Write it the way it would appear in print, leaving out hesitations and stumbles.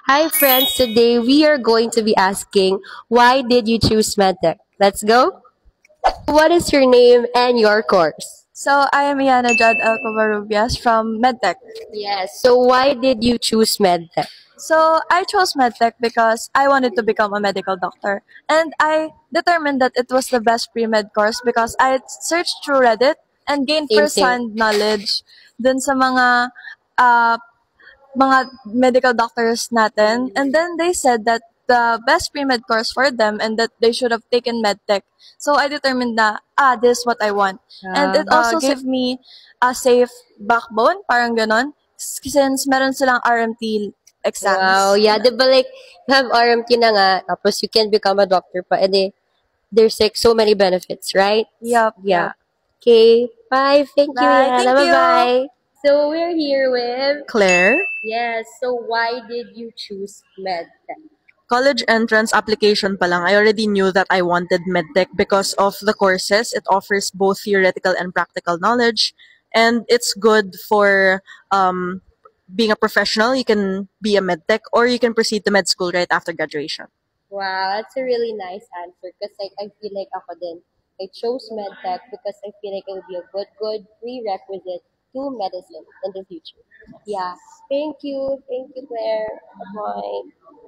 Hi friends, today we are going to be asking why did you choose MedTech? Let's go. What is your name and your course? So I am Iana Jad Alcovarubias from MedTech. Yes, so why did you choose MedTech? So I chose MedTech because I wanted to become a medical doctor. And I determined that it was the best pre-med course because I searched through Reddit and gained Same. first-hand knowledge dun sa uh, mga medical doctors natin. And then they said that the best pre-med course for them and that they should have taken medtech. So I determined na, this is what I want. And it also gave me a safe backbone, parang ganon, since meron silang RMT Wow, exams. yeah, di ba like, you have RMT na nga, tapos you can become a doctor pa, there's like so many benefits, right? Yup, Yeah. yup. Okay, bye. Thank you, Bye. Yana. Thank you. Bye-bye. So we're here with Claire, Yes, so why did you choose MedTech? college entrance application pa lang, I already knew that I wanted medtech because of the courses. It offers both theoretical and practical knowledge, and it's good for being a professional. You can be a medtech, or you can proceed to med school right after graduation. Wow, that's a really nice answer because like I feel like ako din, I chose MedTech because I feel like it would be a good prerequisite to medicine in the future. Yeah. Thank you. Thank you, Claire. Bye.